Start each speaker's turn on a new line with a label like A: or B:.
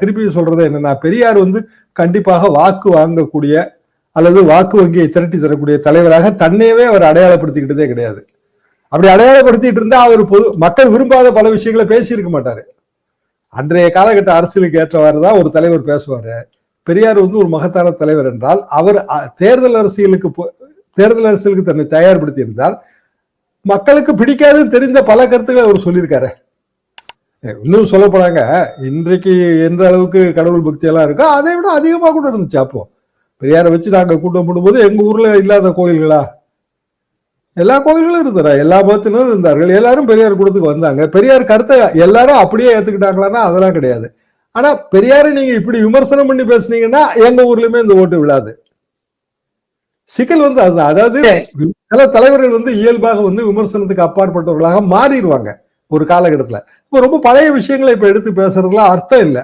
A: திருப்பி சொல்றது என்னன்னா, பெரியார் கண்டிப்பாக வாக்கு வாங்கக்கூடிய அல்லது வாக்கு வங்கியை திரட்டி தரக்கூடிய தலைவராக தன்னையவே அவர் அடையாளப்படுத்திக்கிட்டதே கிடையாது. அப்படி அடையாளப்படுத்திட்டு இருந்தா அவர் மக்கள் விரும்பாத பல விஷயங்களை பேசியிருக்க மாட்டாரு. அன்றைய காலகட்ட அரசியலுக்கு ஏற்றவாறு தான் ஒரு தலைவர் பேசுவாரு. பெரியார் ஒரு மகத்தான தலைவர் என்றால் அவர் தேர்தல் அரசியலுக்கு தன்னை தயார்படுத்தி இருந்தால் மக்களுக்கு பிடிக்காதுன்னு தெரிந்த பல கருத்துக்களை அவர் சொல்லியிருக்காரு. இன்னும் சொல்ல போனாங்க, இன்றைக்கு எந்த அளவுக்கு கடவுள் பக்தி எல்லாம் இருக்கோ அதை விட அதிகமாக கூட இருந்துச்சு. அப்போ பெரியாரை வச்சு நாங்க கூட்டம் போடும்போது எங்க ஊர்ல இல்லாத கோயில்களா? எல்லா கோயில்களும் இருந்தாரா, எல்லா மதத்தினரும் இருந்தார்கள். எல்லாரும் பெரியார் கூட்டத்துக்கு வந்தாங்க. பெரியார் கருத்தை எல்லாரும் அப்படியே ஏத்துக்கிட்டாங்களான்னா அதெல்லாம் கிடையாது. ஆனா பெரியாரை நீங்க இப்படி விமர்சனம் பண்ணி பேசுனீங்கன்னா எங்க ஊர்லயுமே இந்த ஓட்டு விழாது. சிக்கல் அதுதான். அதாவது சில தலைவர்கள் இயல்பாக விமர்சனத்துக்கு அப்பாற்பட்டவர்களாக மாறிடுவாங்க ஒரு காலகட்டத்துல. இப்ப ரொம்ப பழைய விஷயங்களை இப்ப எடுத்து பேசுறதுலாம் அர்த்தம் இல்லை.